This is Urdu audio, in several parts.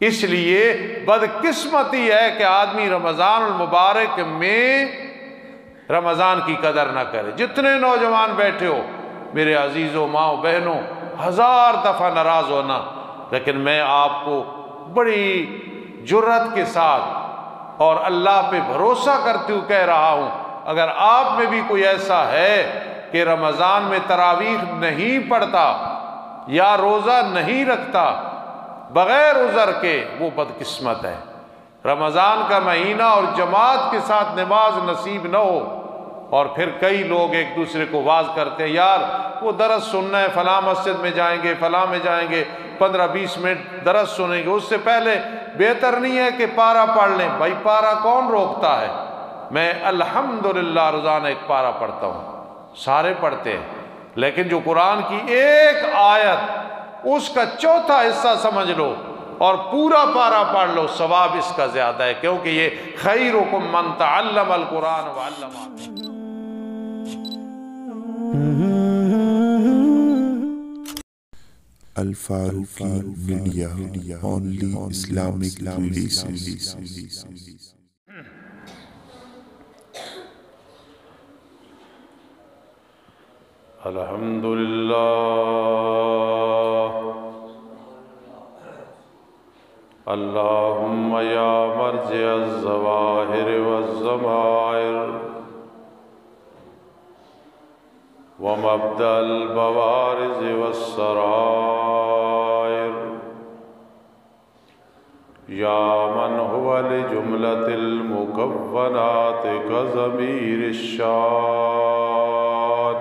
اس لیے بدقسمتی ہے کہ آدمی رمضان المبارک میں رمضان کی قدر نہ کرے۔ جتنے نوجوان بیٹھے ہو میرے عزیزوں، ماؤں، بہنوں، ہزار دفعہ ناراض ہونا، لیکن میں آپ کو بڑی جرأت کے ساتھ اور اللہ پہ بھروسہ کرتے ہوئے کہہ رہا ہوں، اگر آپ میں بھی کوئی ایسا ہے کہ رمضان میں تراویح نہیں پڑھتا یا روزہ نہیں رکھتا بغیر عذر کے، وہ بدقسمت ہے۔ رمضان کا مہینہ اور جماعت کے ساتھ نماز نصیب نہ ہو، اور پھر کئی لوگ ایک دوسرے کو واز کرتے ہیں، یار وہ درس سننا ہے، فلاں مسجد میں جائیں گے، فلاں میں جائیں گے، 15-20 منٹ درس سنیں گے، اس سے پہلے بہتر نہیں ہے کہ پارہ پڑھ لیں؟ بھائی پارہ کون روکتا ہے؟ میں الحمدللہ روزانہ ایک پارہ پڑھتا ہوں، سارے پڑھتے ہیں، لیکن جو قرآن کی ایک آیت اس کا چوتھا حصہ سمجھ لو اور پورا پارہ پڑھ لو، ثواب اس کا زیادہ ہے، کیونکہ یہ خیرکم من تعلم القرآن وعلمہ۔ Al-Faruqi media, only Islamic releases۔ الحمدللہ اللہم یا مرجع الظواہر والضمائر ومبدأ البوارز والسرائر، یا من هو لجملة المکونات كضمیر الشان،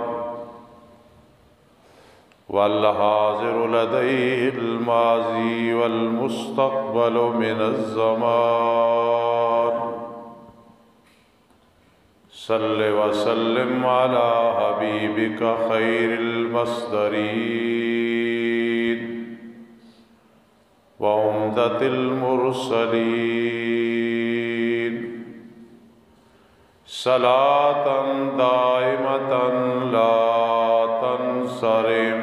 والحاضر لديه الماضي والمستقبل من الزمان، صل وسلم على حبيبك خير المصدرين وعمدة المرسلين، صلاة دائمة لا تنصرم،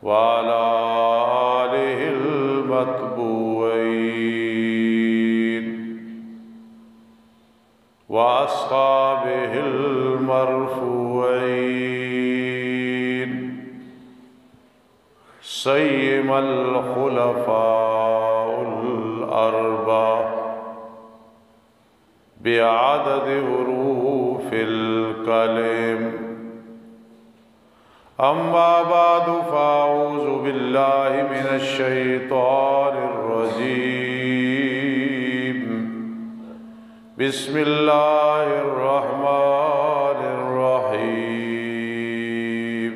وعلى آله المتبوعين وأصحابه المرفوعين، سيما الخلفاء الأربعة بعدد حروف الكلم، أما بعد فأعوذ بالله من الشيطان الرجيم، بسم الله الرحمن الرحيم،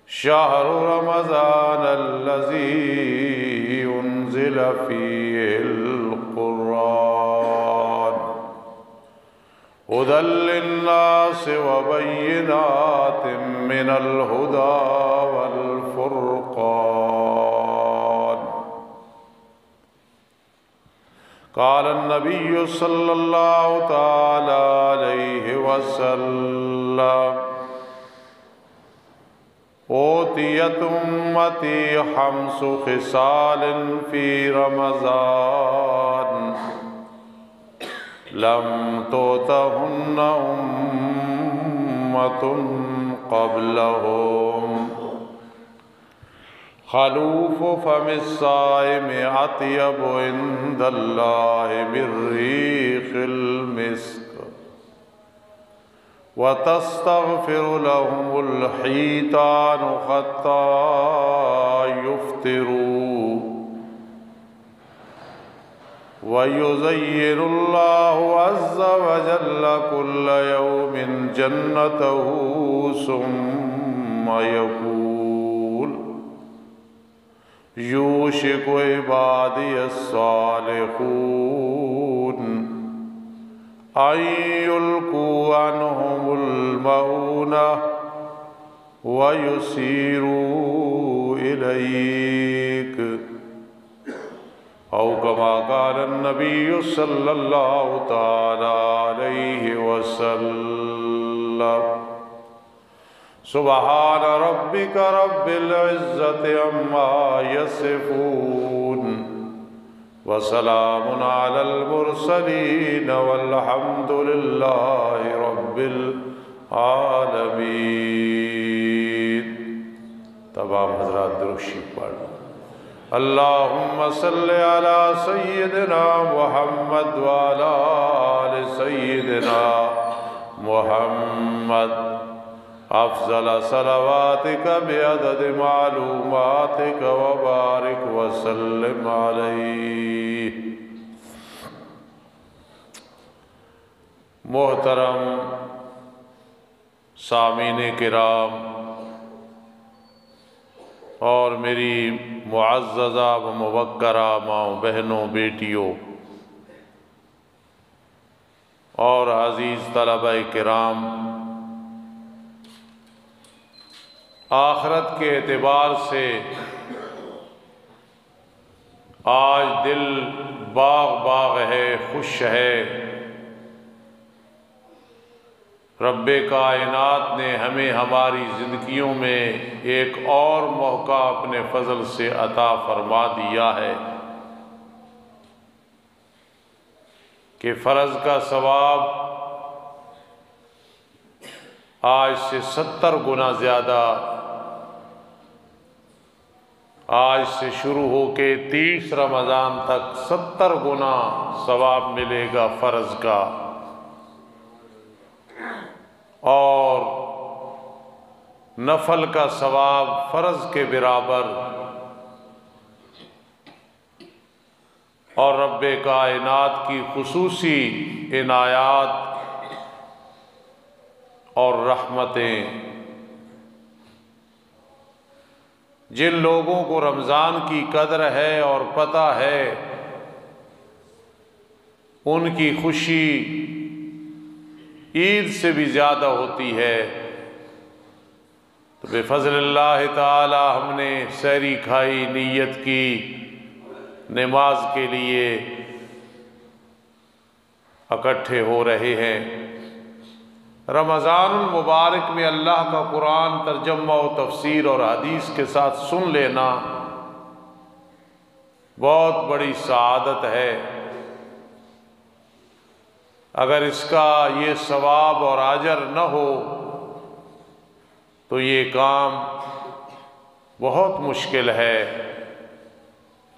شهر رمضان الذي أنزل فيه القرآن هدى للناس وبينات من الهدى والفرقان، قال النبي صلى الله تعالى عليه وسلم، أوتيت أمتي 5 خصال في رمضان لم تؤتهن أمة قبلهم، خلوف فم الصائم أطيب عند الله من ريح المسك، وتستغفر لهم الحيتان حتى يفطروا، ويزين الله عز وجل كل يوم جنته، ثم يقول يوشك عبادي الصالحون أن يلقوا عنهم المؤونة ويسيروا إليك، أو كما قال النبي صلى الله تعالى عليه وسلم، سبحان ربک رب العزت عما یصفون وسلام علی المرسلین والحمد للہ رب العالمین۔ تمام حضرات درود شریف پڑھ لو۔ اللہم صلی علی سیدنا محمد وعلی آل سیدنا محمد افضل صلواتک بعدد معلوماتک وبارک وسلم علیہ۔ محترم سامعین کرام اور میری معززہ و موقرہ ماؤں بہنوں بیٹیوں اور عزیز طلبہ کرام، آخرت کے اعتبار سے آج دل باغ باغ ہے، خوش ہے۔ رب کائنات نے ہمیں ہماری زندگیوں میں ایک اور موقع اپنے فضل سے عطا فرما دیا ہے کہ فرض کا ثواب آج سے 70 گنا زیادہ، آج سے شروع ہو کے 30 رمضان تک 70 گنا ثواب ملے گا فرض کا، اور نفل کا ثواب فرض کے برابر، اور رب کائنات کی خصوصی عنایات اور رحمتیں۔ جن لوگوں کو رمضان کی قدر ہے اور پتہ ہے، ان کی خوشی عید سے بھی زیادہ ہوتی ہے۔ تو بفضل اللہ تعالی ہم نے سحری کھائی، نیت کی، نماز کے لیے اکٹھے ہو رہے ہیں۔ رمضان المبارک میں اللہ کا قرآن ترجمہ و تفسیر اور حدیث کے ساتھ سن لینا بہت بڑی سعادت ہے۔ اگر اس کا یہ ثواب اور اجر نہ ہو تو یہ کام بہت مشکل ہے،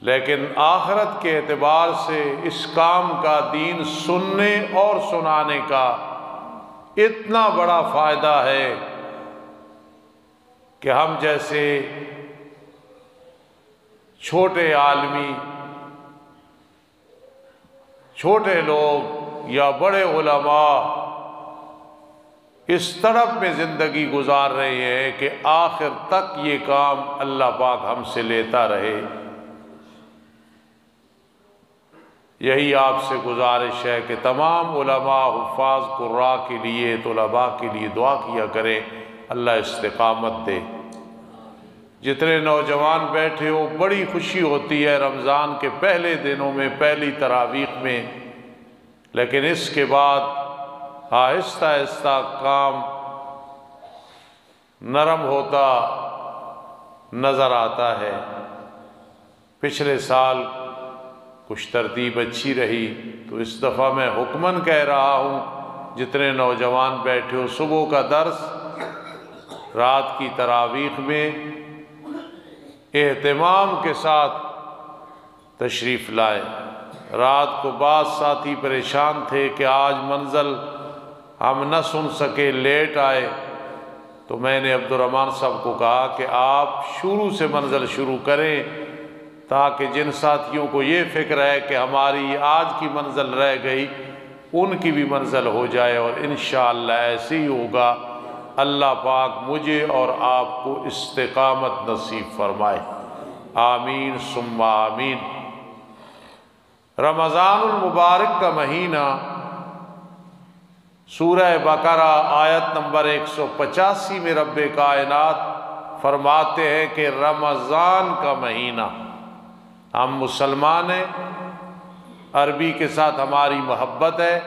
لیکن آخرت کے اعتبار سے اس کام کا دین سننے اور سنانے کا اتنا بڑا فائدہ ہے کہ ہم جیسے چھوٹے عالمی، چھوٹے لوگ یا بڑے علماء اس طرف میں زندگی گزار رہے ہیں کہ آخر تک یہ کام اللہ پاک ہم سے لیتا رہے۔ یہی آپ سے گزارش ہے کہ تمام علماء، حفاظ، قراء کے لیے، طلباء کے لیے دعا کیا کریں، اللہ استقامت دے۔ جتنے نوجوان بیٹھے ہو، بڑی خوشی ہوتی ہے رمضان کے پہلے دنوں میں، پہلی تراویح میں، لیکن اس کے بعد آہستہ آہستہ کام نرم ہوتا نظر آتا ہے۔ پچھلے سال کچھ ترتیب اچھی رہی، تو اس دفعہ میں حکماً کہہ رہا ہوں جتنے نوجوان بیٹھے ہو، صبح کا درس رات کی تراویح میں اہتمام کے ساتھ تشریف لائیں۔ رات کو بعض ساتھی پریشان تھے کہ آج منزل ہم نہ سن سکے، لیٹ آئے، تو میں نے عبدالرحمن صاحب کو کہا کہ آپ شروع سے منزل شروع کریں، تاکہ جن ساتھیوں کو یہ فکر ہے کہ ہماری آج کی منزل رہ گئی، ان کی بھی منزل ہو جائے، اور انشاءاللہ ایسے ہی ہوگا۔ اللہ پاک مجھے اور آپ کو استقامت نصیب فرمائے، آمین ثم آمین۔ رمضان المبارک کا مہینہ، سورہ بقرہ آیت نمبر 185 میں رب کائنات فرماتے ہیں کہ رمضان کا مہینہ، ہم مسلمان ہیں، عربی کے ساتھ ہماری محبت ہے،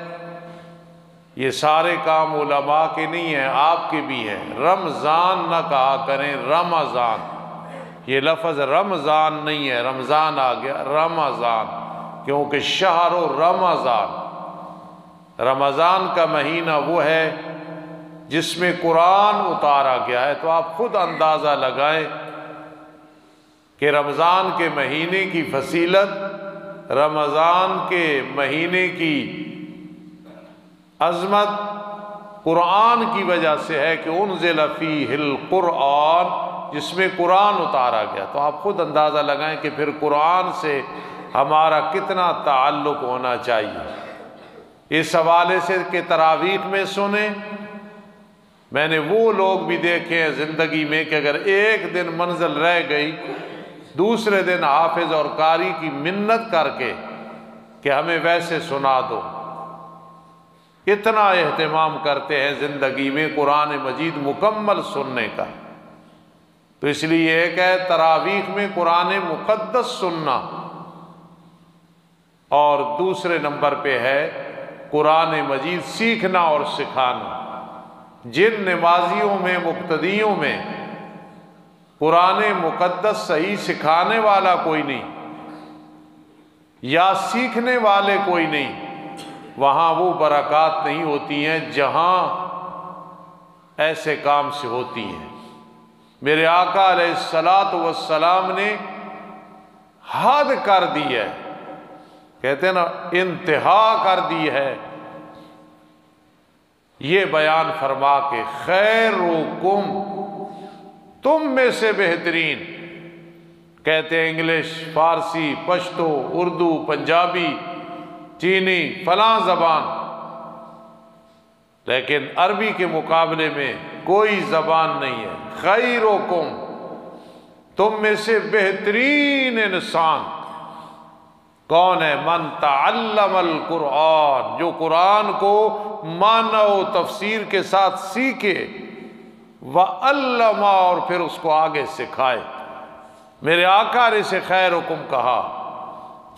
یہ سارے کام علماء کے نہیں ہیں، آپ کے بھی ہیں۔ رمضان نہ کہا کریں، رمضان۔ یہ لفظ رمضان نہیں ہے، رمضان آ گیا، رمضان، کیونکہ شہر و رمضان، رمضان کا مہینہ وہ ہے جس میں قرآن اتارا گیا ہے۔ تو آپ خود اندازہ لگائیں کہ رمضان کے مہینے کی فضیلت، رمضان کے مہینے کی عظمت قرآن کی وجہ سے ہے کہ انزل فیہ القرآن، جس میں قرآن اتارا گیا۔ تو آپ خود اندازہ لگائیں کہ پھر قرآن سے ہمارا کتنا تعلق ہونا چاہیے۔ اس حوالے سے کہ تراویح میں سنیں، میں نے وہ لوگ بھی دیکھے ہیں زندگی میں کہ اگر ایک دن منزل رہ گئی، دوسرے دن حافظ اور قاری کی منت کر کے کہ ہمیں ویسے سنا دو۔ اتنا اہتمام کرتے ہیں زندگی میں قرآن مجید مکمل سننے کا۔ تو اس لیے ایک ہے تراویح میں قرآن مقدس سننا، اور دوسرے نمبر پہ ہے قرآن مجید سیکھنا اور سکھانا۔ جن نمازیوں میں، مقتدیوں میں قرآن مقدس صحیح سکھانے والا کوئی نہیں یا سیکھنے والے کوئی نہیں، وہاں وہ برکات نہیں ہوتی ہیں جہاں ایسے کام سے ہوتی ہیں۔ میرے آقا علیہ الصلاۃ والسلام نے حد کر دی ہے، کہتے ہیں نا انتہا کر دی ہے، یہ بیان فرما کے خیرکم، تم میں سے بہترین، کہتے ہیں انگلش، فارسی، پشتو، اردو، پنجابی، چینی، فلاں زبان، لیکن عربی کے مقابلے میں کوئی زبان نہیں ہے۔ خیرکم، تم میں سے بہترین انسان کون ہے؟ من تعلم القرآن، جو قرآن کو معنی و تفسیر کے ساتھ سیکھے، وعلم، اور پھر اس کو آگے سکھائے۔ میرے آقا نے اسے خیرکم کہا،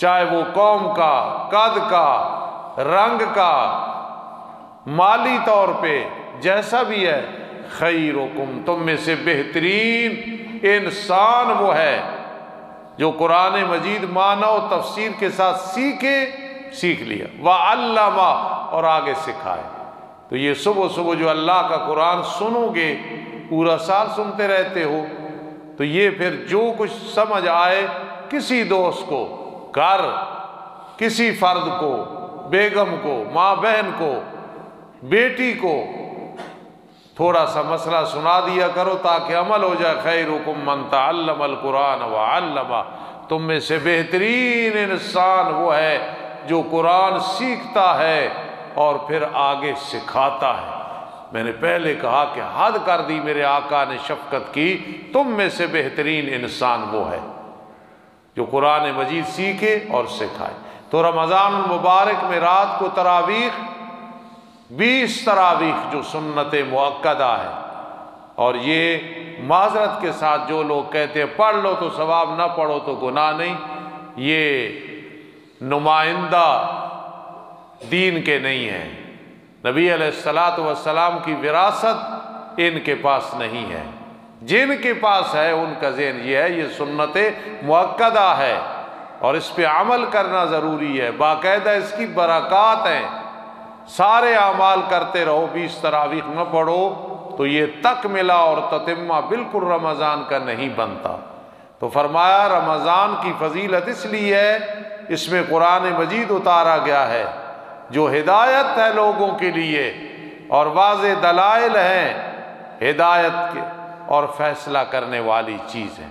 چاہے وہ قوم کا، قد کا، رنگ کا، مالی طور پہ جیسا بھی ہے، خیرکم، تم میں سے بہترین انسان وہ ہے جو قرآن مجید معنی و تفسیر کے ساتھ سیکھ لیا، وعلم، اور آگے سکھائے۔ تو یہ صبح صبح جو اللہ کا قرآن سنو گے، پورا سال سنتے رہتے ہو، تو یہ پھر جو کچھ سمجھ آئے کسی دوست کو، گھر، کسی فرد کو، بیگم کو، ماں بہن کو، بیٹی کو تھوڑا سا مسئلہ سنا دیا کرو تاکہ عمل ہو جائے۔ خیرکم من تعلم القرآن وعلم، تم میں سے بہترین انسان وہ ہے جو قرآن سیکھتا ہے اور پھر آگے سکھاتا ہے۔ میں نے پہلے کہا کہ حد کر دی میرے آقا نے شفقت کی، تم میں سے بہترین انسان وہ ہے جو قرآن مجید سیکھے اور سکھائے۔ تو رمضان المبارک میں رات کو تراویح، 20 تراویح جو سنت مؤکدہ ہے، اور یہ معذرت کے ساتھ جو لوگ کہتے ہیں پڑھ لو تو ثواب، نہ پڑھو تو گناہ نہیں، یہ نمائندہ دین کے نہیں ہیں۔ نبی علیہ الصلاۃ والسلام کی وراثت ان کے پاس نہیں ہے۔ جن کے پاس ہے ان کا ذہن یہ ہے، یہ سنت مؤکدہ ہے اور اس پہ عمل کرنا ضروری ہے، باقاعدہ اس کی برکات ہیں۔ سارے اعمال کرتے رہو، 20 تراویح نہ پڑھو تو یہ تکملہ اور تتمہ بالکل رمضان کا نہیں بنتا۔ تو فرمایا رمضان کی فضیلت اس لیے ہے، اس میں قرآن مجید اتارا گیا ہے جو ہدایت ہے لوگوں کے لیے، اور واضح دلائل ہیں ہدایت کے اور فیصلہ کرنے والی چیز ہے۔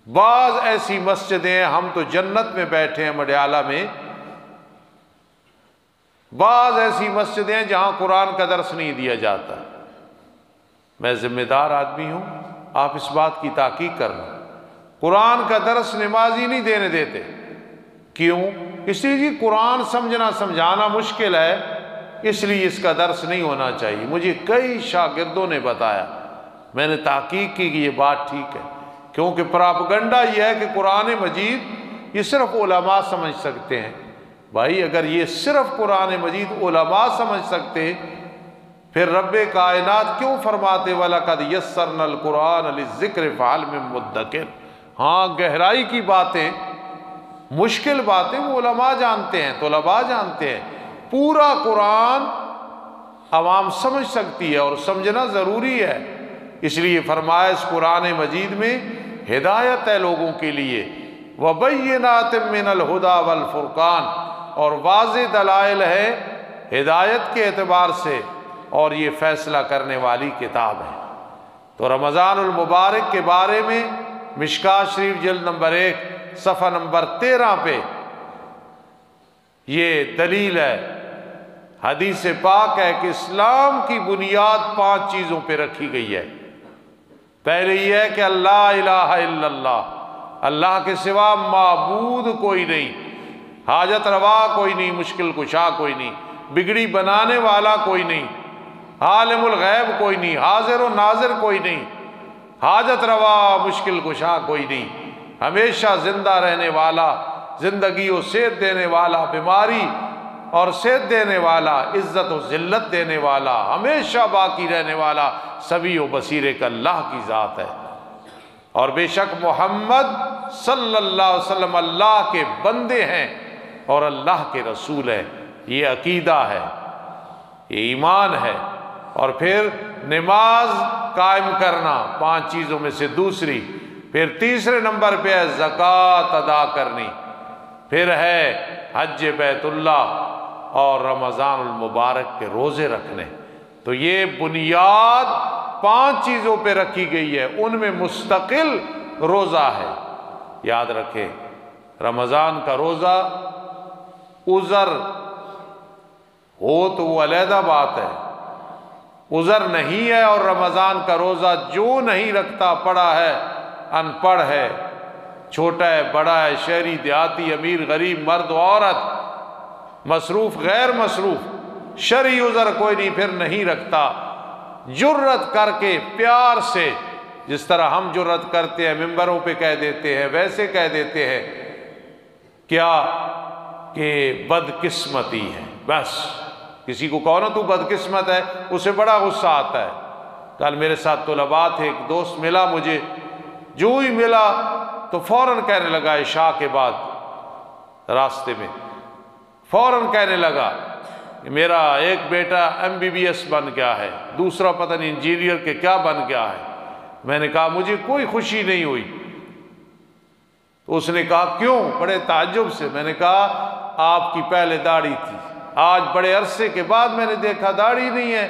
بعض ایسی مسجدیں، ہم تو جنت میں بیٹھے ہیں مڈیالہ میں، بعض ایسی مسجدیں جہاں قرآن کا درس نہیں دیا جاتا۔ میں ذمہ دار آدمی ہوں، آپ اس بات کی تحقیق کرنا، قرآن کا درس نمازی نہیں دینے دیتے۔ کیوں؟ اس لیے جی قرآن سمجھنا سمجھانا مشکل ہے، اس لیے اس کا درس نہیں ہونا چاہیے۔ مجھے کئی شاگردوں نے بتایا، میں نے تحقیق کی کہ یہ بات ٹھیک ہے، کیونکہ پراپگنڈا یہ ہے کہ قرآن مجید یہ صرف علماء سمجھ سکتے ہیں، بھائی اگر یہ صرف قرآن مجید علماء سمجھ سکتے پھر رب کائنات کیوں فرماتے وَلَقَدْ يَسَّرْنَا الْقُرْآنَ لِلذِّكْرِ فَهَلْ مِن مُدَّكِرٍ؟ ہاں گہرائی کی باتیں، مشکل باتیں وہ علماء جانتے ہیں، طلباء جانتے ہیں، پورا قرآن عوام سمجھ سکتی ہے اور سمجھنا ضروری ہے۔ اس لیے فرمایا اس قرآن مجید میں ہدایت ہے لوگوں کے لیے، وَبَيِّنَاتٍ مِّنَ الْهُدَى وَالْفُرْقَانِ، اور واضح دلائل ہے ہدایت کے اعتبار سے، اور یہ فیصلہ کرنے والی کتاب ہے۔ تو رمضان المبارک کے بارے میں مشکوٰۃ شریف جلد نمبر 1 صفحہ نمبر 13 پہ یہ دلیل ہے، حدیث پاک ہے کہ اسلام کی بنیاد 5 چیزوں پہ رکھی گئی ہے۔ پہلے یہ ہے کہ اللہ الہ الا اللہ، اللہ کے سوا معبود کوئی نہیں، حاجت روا کوئی نہیں، مشکل کشا کوئی نہیں، بگڑی بنانے والا کوئی نہیں، عالم الغیب کوئی نہیں، حاضر و ناظر کوئی نہیں، حاجت روا مشکل کشا کوئی نہیں، ہمیشہ زندہ رہنے والا، زندگی و صحت دینے والا، بیماری اور صحت دینے والا، عزت و ذلت دینے والا، ہمیشہ باقی رہنے والا، سمیع و بصیر ایک اللہ کی ذات ہے۔ اور بے شک محمد صلی اللہ علیہ وسلم اللہ کے بندے ہیں اور اللہ کے رسول ہیں۔ یہ عقیدہ ہے، یہ ایمان ہے۔ اور پھر نماز قائم کرنا 5 چیزوں میں سے دوسری، پھر تیسرے نمبر پہ ہے زکوٰۃ ادا کرنی، پھر ہے حج بیت اللہ اور رمضان المبارک کے روزے رکھنے۔ تو یہ بنیاد 5 چیزوں پہ رکھی گئی ہے، ان میں مستقل روزہ ہے۔ یاد رکھیں رمضان کا روزہ عذر ہو تو وہ علیحدہ بات ہے، عذر نہیں ہے، اور رمضان کا روزہ جو نہیں رکھتا، پڑھا ہے، ان پڑھ ہے، چھوٹا ہے، بڑا ہے، شہری دیہاتی، امیر غریب، مرد عورت، مصروف غیر مصروف، شرعی عذر کوئی نہیں، پھر نہیں رکھتا، جرت کر کے پیار سے، جس طرح ہم جرت کرتے ہیں ممبروں پہ کہہ دیتے ہیں، ویسے کہہ دیتے ہیں کیا کہ بدقسمتی ہے، بس کسی کو کہو نا تو بدقسمت ہے، اسے بڑا غصہ آتا ہے۔ کل میرے ساتھ طلباء تھے، ایک دوست ملا مجھے، جو ہی ملا تو فوراً کہنے لگا عشاء کے بعد راستے میں، فوراً کہنے لگا کہ میرا ایک بیٹا MBBS بن گیا ہے، دوسرا پتہ نہیں انجینئر کے کیا بن گیا ہے۔ میں نے کہا مجھے کوئی خوشی نہیں ہوئی۔ تو اس نے کہا کیوں؟ بڑے تعجب سے۔ میں نے کہا آپ کی پہلے داڑھی تھی، آج بڑے عرصے کے بعد میں نے دیکھا داڑھی نہیں ہے،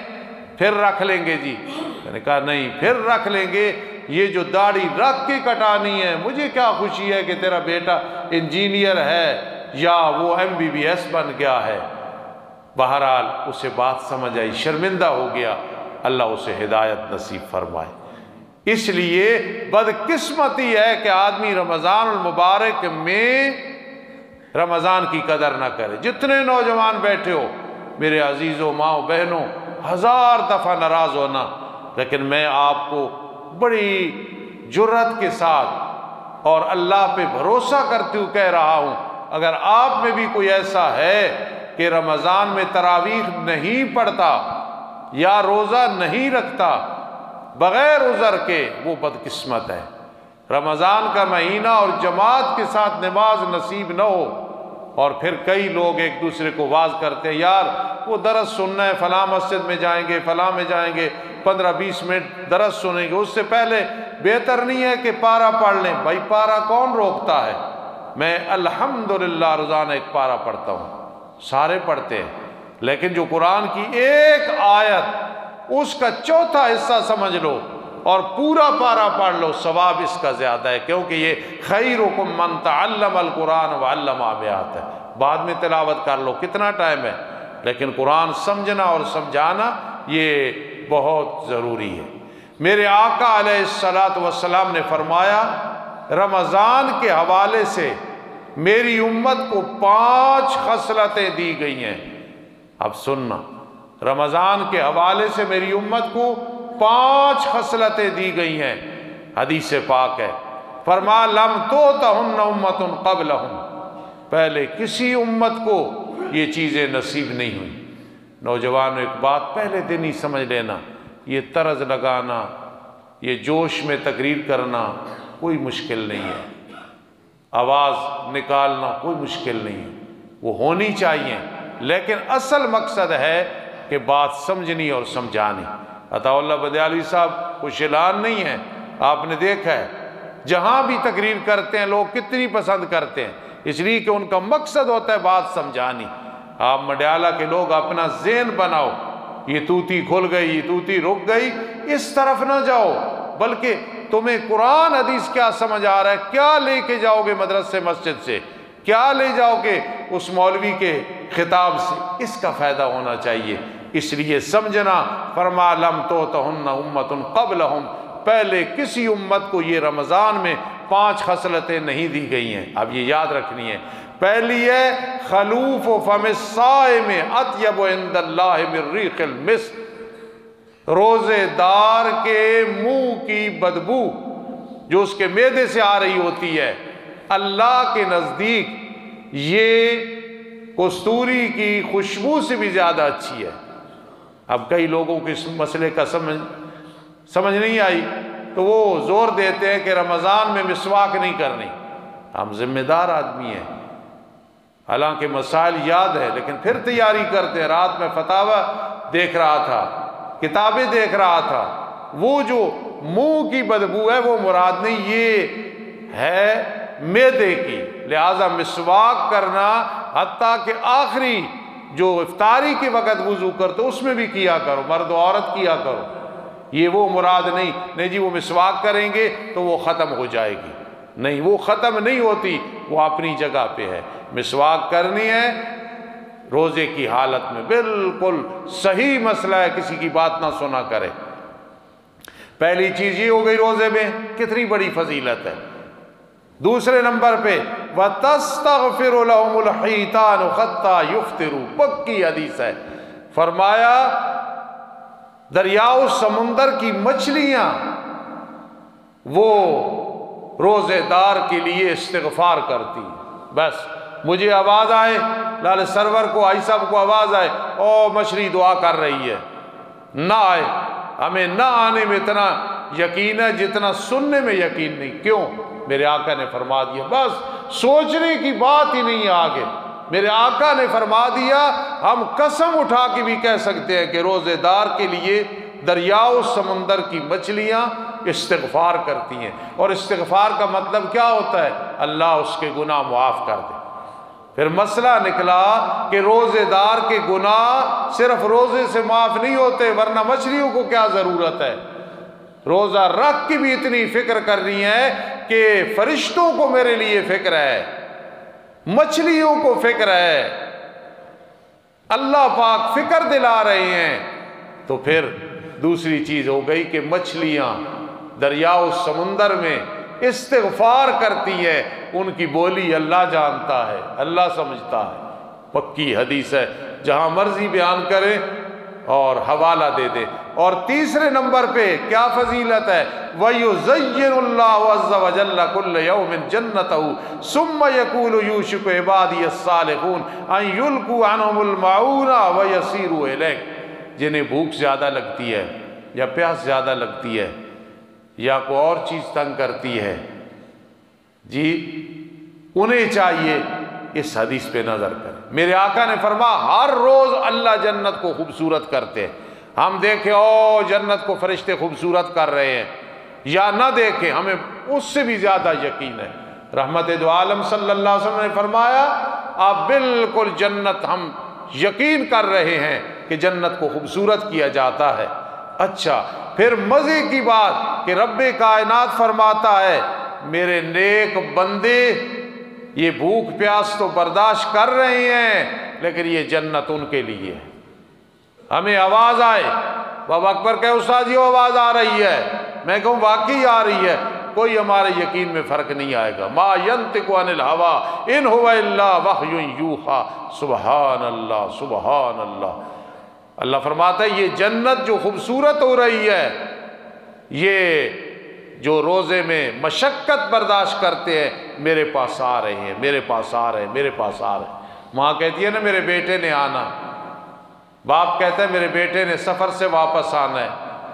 پھر رکھ لیں گے جی؟ میں نے کہا نہیں، پھر رکھ لیں گے، یہ جو داڑھی رکھ کے کٹانی ہے، مجھے کیا خوشی ہے کہ تیرا بیٹا انجینئر ہے یا وہ MBBS بن گیا ہے۔ بہرحال اسے بات سمجھ آئی، شرمندہ ہو گیا، اللہ اسے ہدایت نصیب فرمائے۔ اس لیے بدقسمتی ہے کہ آدمی رمضان المبارک میں رمضان کی قدر نہ کرے۔ جتنے نوجوان بیٹھے ہو میرے عزیزوں، ماؤں بہنوں، 1000 دفعہ ناراض ہونا، لیکن میں آپ کو بڑی جرت کے ساتھ اور اللہ پہ بھروسہ کرتے ہوئے کہہ رہا ہوں، اگر آپ میں بھی کوئی ایسا ہے کہ رمضان میں تراویح نہیں پڑھتا یا روزہ نہیں رکھتا بغیر عذر کے، وہ بدقسمت ہے۔ رمضان کا مہینہ اور جماعت کے ساتھ نماز نصیب نہ ہو، اور پھر کئی لوگ ایک دوسرے کو واز کرتے ہیں، یار وہ درس سننا ہے، فلاں مسجد میں جائیں گے، فلاں میں جائیں گے، 15-20 منٹ درس سنیں گے، اس سے پہلے بہتر نہیں ہے کہ پارہ پڑھ لیں؟ بھائی پارہ کون روکتا ہے؟ میں الحمدللہ روزانہ ایک پارہ پڑھتا ہوں، سارے پڑھتے ہیں، لیکن جو قرآن کی ایک آیت اس کا چوتھا حصہ سمجھ لو اور پورا پارہ پڑھ لو، ثواب اس کا زیادہ ہے، کیونکہ یہ خیرکم من تعلم القرآن وعلم آیات ہے۔ بعد میں تلاوت کر لو، کتنا ٹائم ہے، لیکن قرآن سمجھنا اور سمجھانا یہ بہت ضروری ہے۔ میرے آقا علیہ الصلوۃ والسلام نے فرمایا رمضان کے حوالے سے میری امت کو 5 خصلتیں دی گئی ہیں۔ اب سننا، رمضان کے حوالے سے میری امت کو 5 خصلتیں دی گئی ہیں، حدیث پاک ہے، فرمایا لم توتہن امۃ قبلہم، پہلے کسی امت کو یہ چیزیں نصیب نہیں ہوئی۔ نوجوانوں ایک بات پہلے دن ہی سمجھ لینا، یہ طرز لگانا، یہ جوش میں تقریر کرنا کوئی مشکل نہیں ہے، آواز نکالنا کوئی مشکل نہیں ہے، وہ ہونی چاہیے، لیکن اصل مقصد ہے کہ بات سمجھنی اور سمجھانی۔ عطا اللہ بدیالوی صاحب کچھ اعلان نہیں ہے، آپ نے دیکھا ہے جہاں بھی تقریر کرتے ہیں لوگ کتنی پسند کرتے ہیں، اس لیے کہ ان کا مقصد ہوتا ہے بات سمجھانی۔ آپ مڈیالہ کے لوگ اپنا ذہن بناؤ، یہ توتی کھل گئی، یہ توتی رک گئی، اس طرف نہ جاؤ، بلکہ تمہیں قرآن حدیث کیا سمجھ آ رہا ہے، کیا لے کے جاؤ گے مدرسے مسجد سے، کیا لے جاؤ گے اس مولوی کے خطاب سے، اس کا فائدہ ہونا چاہیے۔ اس لیے سمجھنا، فرما لم توتہن امت قبلہم، پہلے کسی امت کو یہ رمضان میں 5 خصلتیں نہیں دی گئی ہیں، اب یہ یاد رکھنی ہے۔ پہلی ہے خلوف فم الصائم اطیب عند اللہ من ریح المسک، روزے دار کے منہ کی بدبو جو اس کے معدے سے آ رہی ہوتی ہے، اللہ کے نزدیک یہ کستوری کی خوشبو سے بھی زیادہ اچھی ہے۔ اب کئی لوگوں کو اس مسئلے کا سمجھ نہیں آئی تو وہ زور دیتے ہیں کہ رمضان میں مسواک نہیں کرنی۔ ہم ذمہ دار آدمی ہیں، حالانکہ مسائل یاد ہے لیکن پھر تیاری کرتے ہیں۔ رات میں فتاوی دیکھ رہا تھا، کتابیں دیکھ رہا تھا، وہ جو منہ کی بدبو ہے وہ مراد نہیں، یہ ہے معدے کی، لہذا مسواک کرنا حتیٰ کہ آخری جو افطاری کے وقت وضو کرتے اس میں بھی کیا کرو، مرد و عورت کیا کرو، یہ وہ مراد نہیں جی وہ مسواک کریں گے تو وہ ختم ہو جائے گی، نہیں، وہ ختم نہیں ہوتی، وہ اپنی جگہ پہ ہے۔ مسواک کرنی ہے روزے کی حالت میں، بالکل صحیح مسئلہ ہے، کسی کی بات نہ سنا کرے۔ پہلی چیز یہ ہو گئی روزے میں کتنی بڑی فضیلت ہے۔ دوسرے نمبر پہ وَتَسْتَغْفِرُ لَهُمُ الْحِيتَانُ حَتَّى يُفْطِرُوا، پکی حدیث ہے، فرمایا دریاؤ سمندر کی مچھلیاں وہ روزے دار کے لیے استغفار کرتی، بس مجھے آواز آئے، لال سرور کو، آئی صاحب کو آواز آئے او مچھلی دعا کر رہی ہے، نہ آئے، ہمیں نہ آنے میں اتنا یقین ہے جتنا سننے میں یقین نہیں۔ کیوں؟ میرے آقا نے فرما دیا، بس سوچنے کی بات ہی نہیں ہے آگے، میرے آقا نے فرما دیا۔ ہم قسم اٹھا کے بھی کہہ سکتے ہیں کہ روزے دار کے لیے دریاؤ سمندر کی مچھلیاں استغفار کرتی ہیں، اور استغفار کا مطلب کیا ہوتا ہے؟ اللہ اس کے گناہ معاف کر دے۔ پھر مسئلہ نکلا کہ روزے دار کے گناہ صرف روزے سے معاف نہیں ہوتے، ورنہ مچھلیوں کو کیا ضرورت ہے؟ روزہ رکھ کی بھی اتنی فکر کرنی ہے کہ فرشتوں کو میرے لیے فکر ہے، مچھلیوں کو فکر ہے، اللہ پاک فکر دلا رہے ہیں۔ تو پھر دوسری چیز ہو گئی کہ مچھلیاں دریاؤ سمندر میں استغفار کرتی ہے، ان کی بولی اللہ جانتا ہے، اللہ سمجھتا ہے، پکی حدیث ہے، جہاں مرضی بیان کریں اور حوالہ دے دے۔ اور تیسرے نمبر پہ کیا فضیلت ہے؟ وَيُزَيِّنُ اللَّهُ عَزَّ وَجَلَّ كُلَّ يَوْمٍ جَنَّتَهُ ثُمَّ يَقُولُ يُوشِكُ عِبَادِيَ الصَّالِحُونَ أَن يُلْقُوا عَنْهُمُ الْمَعُونَ وَيَسِيرُوا إِلَيْكَ، جنہیں بھوک زیادہ لگتی ہے یا پیاس زیادہ لگتی ہے یا کوئی اور چیز تنگ کرتی ہے، جی انہیں چاہیے اس حدیث پہ نظر کریں۔ میرے آقا نے فرمایا ہر روز اللہ جنت کو خوبصورت کرتے ہیں، ہم دیکھیں او جنت کو فرشتے خوبصورت کر رہے ہیں یا نہ دیکھیں، ہمیں اس سے بھی زیادہ یقین ہے۔ رحمت دو عالم صلی اللہ علیہ وسلم نے فرمایا آپ بالکل جنت، ہم یقین کر رہے ہیں کہ جنت کو خوبصورت کیا جاتا ہے۔ اچھا، پھر مزے کی بات کہ رب کائنات فرماتا ہے میرے نیک بندے یہ بھوک پیاس تو برداشت کر رہے ہیں لیکن یہ جنت ان کے لیے ہے۔ ہمیں آواز آئے، بابا اکبر کہ استاد یہ آواز آ رہی ہے، میں کہوں واقعی آ رہی ہے، کوئی ہمارے یقین میں فرق نہیں آئے گا۔ ما ینطق عن الہوی ان ہوا الا وحی یوحی، سبحان اللہ سبحان اللہ۔ اللہ فرماتا ہے یہ جنت جو خوبصورت ہو رہی ہے یہ جو روزے میں مشقت برداشت کرتے ہیں میرے پاس آ رہے ہیں، میرے پاس آ رہے ہیں، میرے پاس آ رہے ہیں۔ ماں کہتی ہے نا میرے بیٹے نے آنا، باپ کہتا ہے میرے بیٹے نے سفر سے واپس آنا ہے،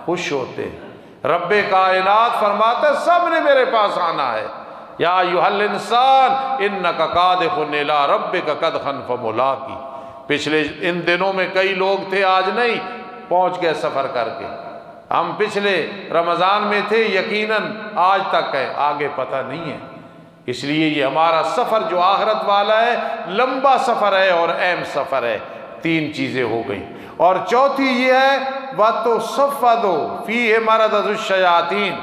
خوش ہوتے ہیں۔ رب کائنات فرماتا ہے سب نے میرے پاس آنا ہے۔ یا ایھا الانسان انک کادح الی ربک قدحا فملاقی۔ پچھلے ان دنوں میں کئی لوگ تھے، آج نہیں، پہنچ گئے سفر کر کے۔ ہم پچھلے رمضان میں تھے، یقیناً آج تک ہے، آگے پتہ نہیں ہے۔ اس لیے یہ ہمارا سفر جو آخرت والا ہے لمبا سفر ہے اور اہم سفر ہے۔ تین چیزیں ہو گئیں، اور چوتھی یہ ہے وَتُصَفَّدُ فِيهِ مَرَدَةُ الشَّيَاطِينِ،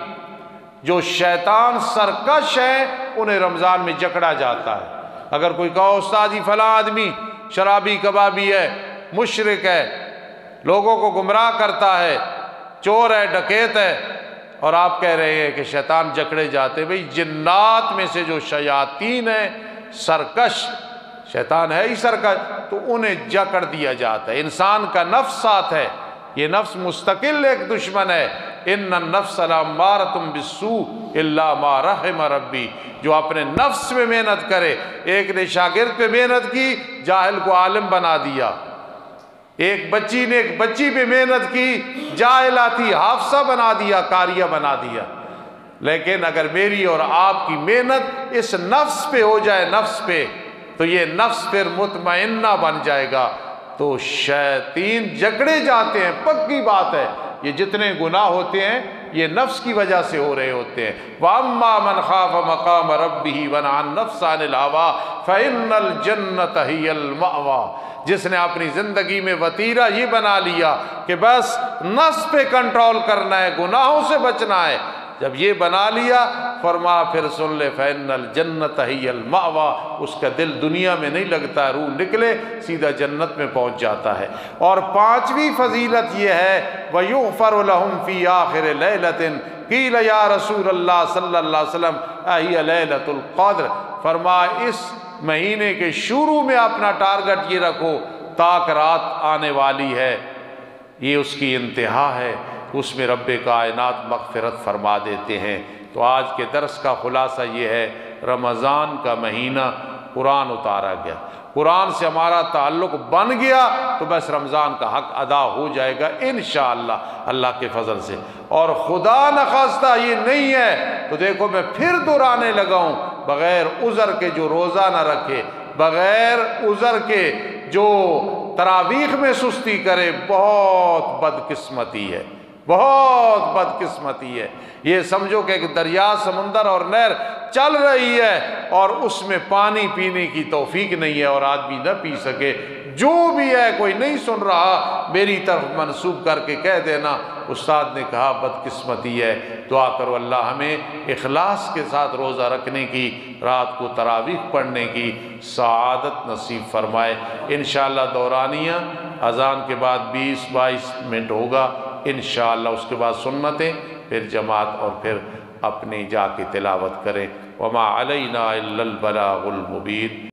جو شیطان سرکش ہیں انہیں رمضان میں جکڑا جاتا ہے۔ اگر کوئی کہو استاد جی فلاں آدمی شرابی کبابی ہے، مشرک ہے، لوگوں کو گمراہ کرتا ہے، چور ہے، ڈکیت ہے، اور آپ کہہ رہے ہیں کہ شیطان جکڑے جاتے، بھئی جنات میں سے جو شیاطین ہیں سرکش، شیطان ہے ہی سرکش، تو انہیں جکڑ دیا جاتا ہے۔ انسان کا نفس ساتھ ہے، یہ نفس مستقل ایک دشمن ہے۔ ان النفس لامارۃ بالسوء الا ما رحم ربی، جو اپنے نفس میں محنت کرے۔ ایک نے شاگرد پہ محنت کی، جاہل کو عالم بنا دیا۔ ایک بچی نے ایک بچی پہ محنت کی، جاہلہ تھی حافظہ بنا دیا، قاریہ بنا دیا۔ لیکن اگر میری اور آپ کی محنت اس نفس پہ ہو جائے، نفس پہ، تو یہ نفس پھر مطمئنہ بن جائے گا، تو شیاطین جکڑے جاتے ہیں، پکی بات ہے۔ یہ جتنے گناہ ہوتے ہیں یہ نفس کی وجہ سے ہو رہے ہوتے ہیں۔ وَأَمَّا مَنْ خَافَ مَقَامَ رَبِّهِ وَنَهَا النَّفْسَ عَنِ الْهَوَىٰ فَإِنَّ الْجَنَّةَ هِيَ الْمَأْوَىٰ، جس نے اپنی زندگی میں وتیرہ یہ بنا لیا کہ بس نفس پہ کنٹرول کرنا ہے، گناہوں سے بچنا ہے، جب یہ بنا لیا فرمایا پھر سن لے فَإِنَّ الْجَنَّةَ هِيَ الْمَأْوَىٰ، اس کا دل دنیا میں نہیں لگتا، روح نکلے سیدھا جنت میں پہنچ جاتا ہے۔ اور پانچویں فضیلت یہ ہے وَيُغْفَرُ لَهُمْ فِي آخِرِ لَيْلَةٍ قِيلَ يَا رسول اللہ صلی اللہ علیہ وسلم اَهِيَ لَيْلَةُ الْقَدْرِ، فرمایا اس مہینے کے شروع میں اپنا ٹارگٹ یہ رکھو، تاک رات آنے والی ہے، یہ اس کی انتہا ہے، اس میں رب کائنات مغفرت فرما دیتے ہیں۔ تو آج کے درس کا خلاصہ یہ ہے، رمضان کا مہینہ قرآن اتارا گیا، قرآن سے ہمارا تعلق بن گیا تو بس رمضان کا حق ادا ہو جائے گا انشاءاللہ اللہ کے فضل سے۔ اور خدا نخواستہ یہ نہیں ہے تو دیکھو میں پھر دہرانے لگا ہوں، بغیر عذر کے جو روزہ نہ رکھے، بغیر عذر کے جو تراویح میں سستی کرے، بہت بدقسمتی ہے، بہت بدقسمتی ہے۔ یہ سمجھو کہ ایک دریا، سمندر اور نہر چل رہی ہے اور اس میں پانی پینے کی توفیق نہیں ہے اور آدمی نہ پی سکے، جو بھی ہے کوئی نہیں سن رہا میری طرف منسوب کر کے کہہ دینا استاد نے کہا بدقسمتی ہے۔ دعا کرو اللہ ہمیں اخلاص کے ساتھ روزہ رکھنے کی، رات کو تراویح پڑھنے کی سعادت نصیب فرمائے۔ انشاءاللہ دورانیہ اذان کے بعد 20-22 منٹ ہوگا انشاءاللہ، اس کے بعد سنتیں، پھر جماعت اور پھر اپنی جا کے تلاوت کریں۔ وما علینا الا البلاغ المبین۔